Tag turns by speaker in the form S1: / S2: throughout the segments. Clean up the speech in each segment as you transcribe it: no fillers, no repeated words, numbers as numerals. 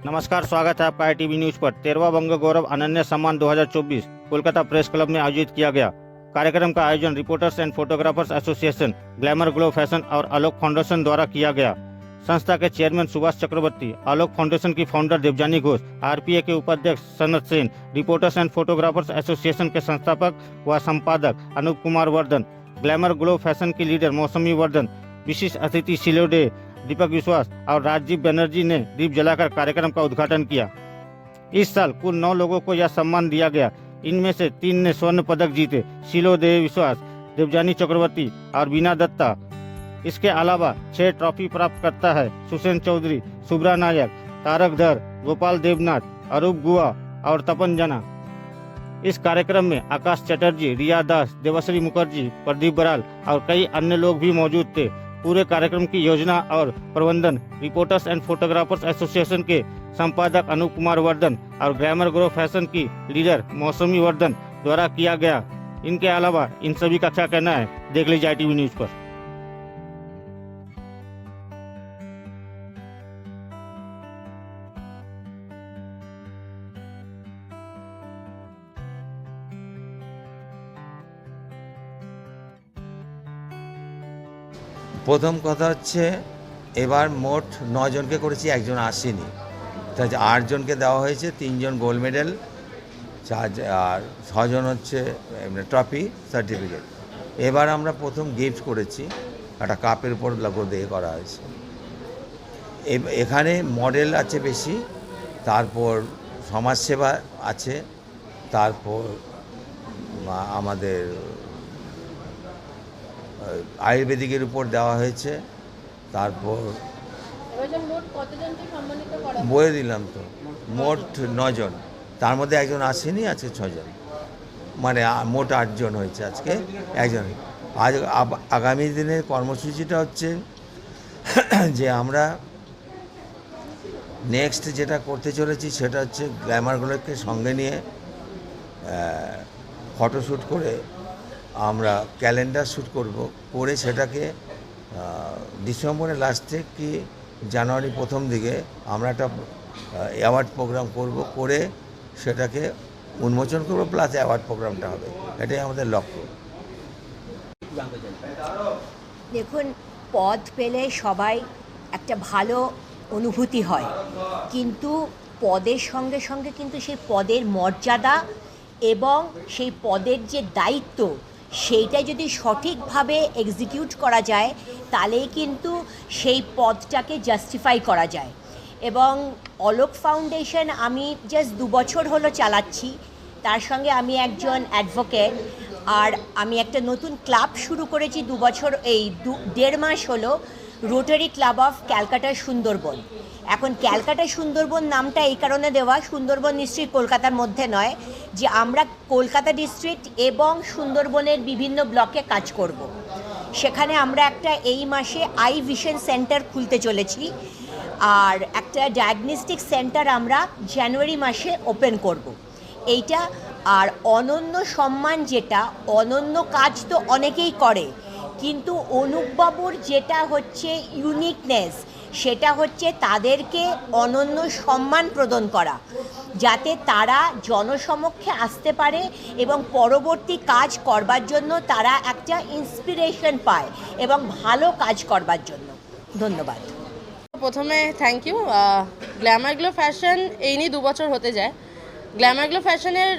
S1: नमस्कार, स्वागत है आपका ITV न्यूज पर। 13वां बंग गौरव अनन्य सम्मान 2024 कोलकाता प्रेस क्लब में आयोजित किया गया। कार्यक्रम का आयोजन reporters and photographers association, glamour glow fashion और आलोक फाउंडेशन द्वारा किया गया। संस्था के चेयरमैन सुभाष चक्रवर्ती, आलोक फाउंडेशन की फाउंडर देवजानी घोष, RPA के उपाध्यक्ष Sanat Sen, reporters and photographers association के संस्थापक व संपादक Anup Kumar Bardhan, glamour glow fashion की लीडर मौसमी वर्धन, विशिष्ट अतिथि शिलोडे दीपक विश्वास और राजीव बनर्जी ने दीप जलाकर कार्यक्रम का उद्घाटन किया। इस साल कुल 9 लोगों को यह सम्मान दिया गया। इनमें से 3 ने स्वर्ण पदक जीते, शिलोदे विश्वास, देवजानी चक्रवर्ती और बीना दत्ता। इसके अलावा 6 ट्रॉफी प्राप्त करता है सुसेन चौधरी, सुब्रा नायक, तारक धर, गोपाल देवनाथ, अरूप गुआ और तपन जना। इस कार्यक्रम में आकाश चटर्जी, रिया दास, देवश्री मुखर्जी, प्रदीप बराल और कई अन्य लोग भी मौजूद थे। पूरे कार्यक्रम की योजना और प्रबंधन रिपोर्टर्स एंड फोटोग्राफर्स एसोसिएशन के संपादक अनूप कुमार वर्धन और ग्लैमर ग्लो फैशन की लीडर मौसमी वर्धन द्वारा किया गया। इनके अलावा इन सभी का क्या कहना है, देख लीजिए ITV न्यूज पर।
S2: প্রথম কথা হচ্ছে এবার মোট 9 জনকে করেছি, একজন আসেনি। তাই 8 জনকে দেওয়া হয়েছে, 3 জন গোল্ড মেডেল, আর 6 জন হচ্ছে ট্রফি সার্টিফিকেট। এবার আমরা প্রথম গিফট করেছি, একটা কাপের উপর লোগো দিয়ে করা হয়েছে। এখানে মডেল আছে বেশি, তারপর সমাজসেবা আছে, তারপর আমাদের আয়ুর্বেদিকের উপর দেওয়া হয়েছে, তারপর বলে দিলাম তো মোট 9 জন, তার মধ্যে একজন আসেনি, আছে 6 জন, মানে মোট 8 জন হয়েছে, আজকে একজন। আজ আগামী দিনের কর্মসূচিটা হচ্ছে যে আমরা নেক্সট যেটা করতে চলেছি সেটা হচ্ছে গ্ল্যামারগুলোকে সঙ্গে নিয়ে ফটোশ্যুট করে আমরা ক্যালেন্ডার শ্যুট করে সেটাকে ডিসেম্বরের লাস্টে কি জানুয়ারি প্রথম দিকে আমরা একটা অ্যাওয়ার্ড প্রোগ্রাম করে সেটাকে উন্মোচন করব, প্লাস অ্যাওয়ার্ড প্রোগ্রামটা হবে। এটাই আমাদের লক্ষ্য।
S3: দেখুন, পদ পেলে সবাই একটা ভালো অনুভূতি হয়, কিন্তু পদের সঙ্গে সঙ্গে কিন্তু সেই পদের মর্যাদা এবং সেই পদের যে দায়িত্ব সেইটা যদি সঠিকভাবে এক্সিকিউট করা যায় তাহলেই কিন্তু সেই পদটাকে জাস্টিফাই করা যায়। এবং অলোক ফাউন্ডেশন আমি জাস্ট 2 বছর হলো চালাচ্ছি। তার সঙ্গে আমি একজন অ্যাডভোকেট, আর আমি একটা নতুন ক্লাব শুরু করেছি 2 বছর, এই 1.5 মাস হলো, rotary club of Calcutta Sundarban. এখন ক্যালকাটা সুন্দরবন নামটা এই কারণে দেওয়া, সুন্দরবন নিশ্চয়ই কলকাতার মধ্যে নয়, যে আমরা কলকাতা ডিস্ট্রিক্ট এবং সুন্দরবনের বিভিন্ন ব্লকে কাজ করব। সেখানে আমরা একটা এই মাসে আই ভিশন সেন্টার খুলতে চলেছি, আর একটা ডায়াগনস্টিক সেন্টার আমরা জানুয়ারি মাসে ওপেন করব। এইটা আর অনন্য সম্মান, যেটা অনন্য কাজ তো অনেকেই করে, কিন্তু অনুপবাবুর যেটা হচ্ছে ইউনিকনেস সেটা হচ্ছে তাদেরকে অনন্য সম্মান প্রদান করা, যাতে তারা জনসমক্ষে আসতে পারে এবং পরবর্তী কাজ করবার জন্য তারা একটা ইন্সপিরেশন পায় এবং ভালো কাজ করবার জন্য। ধন্যবাদ।
S4: প্রথমে thank you. Glamour glow fashion এই নিয়ে 2 বছর হতে যায়। গ্ল্যামার গ্লো ফ্যাশনের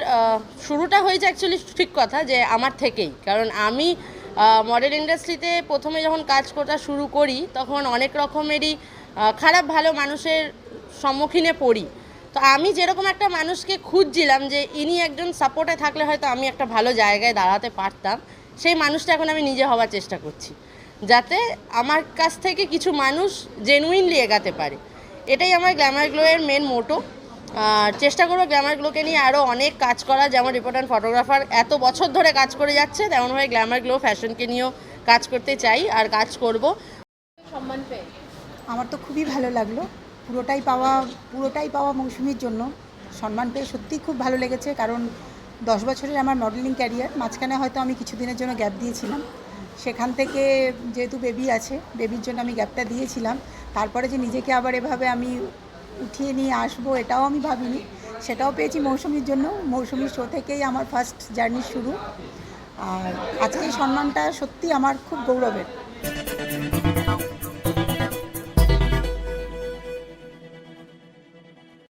S4: শুরুটা হয়েছে অ্যাকচুয়ালি, ঠিক কথা, যে আমার থেকেই। কারণ আমি মডেল ইন্ডাস্ট্রিতে প্রথমে যখন কাজ করা শুরু করি তখন অনেক রকমেরই খারাপ ভালো মানুষের সম্মুখীনে পড়ি। তো আমি যেরকম একটা মানুষকে খুঁজছিলাম যে ইনি একজন সাপোর্টে থাকলে হয়তো আমি একটা ভালো জায়গায় দাঁড়াতে পারতাম, সেই মানুষটা এখন আমি নিজে হওয়ার চেষ্টা করছি, যাতে আমার কাছ থেকে কিছু মানুষ জেনুইনলি এগাতে পারে। এটাই আমার গ্ল্যামার গ্লোয়ের মেন মোটো। চেষ্টা করবো গ্ল্যামার গ্লোকে নিয়ে আরও অনেক কাজ করা। যেমন রিপোর্টার অ্যান্ড ফটোগ্রাফার এত বছর ধরে কাজ করে যাচ্ছে, তেমনভাবে গ্ল্যামার গ্লো ফ্যাশনকে নিয়েও কাজ করতে চাই আর কাজ করব।
S5: সম্মান পেয়ে আমার তো খুবই ভালো লাগলো। পুরোটাই পাওয়া মৌসুমীর জন্য সম্মান পেয়ে সত্যিই খুব ভালো লেগেছে। কারণ 10 বছরের আমার মডেলিং ক্যারিয়ার, মাঝখানে হয়তো আমি কিছুদিনের জন্য গ্যাপ দিয়েছিলাম, সেখান থেকে যেহেতু বেবি আছে, বেবির জন্য আমি গ্যাপটা দিয়েছিলাম। তারপরে যে নিজেকে আবার এভাবে আমি উঠিয়ে নিয়ে আসবো এটাও আমি ভাবিনি, সেটাও পেয়েছি মৌসুমীর জন্য। মৌসুমীর শো থেকেই আমার ফার্স্ট জার্নি শুরু, আর আজকে এই সম্মানটা সত্যি আমার খুব গৌরবের।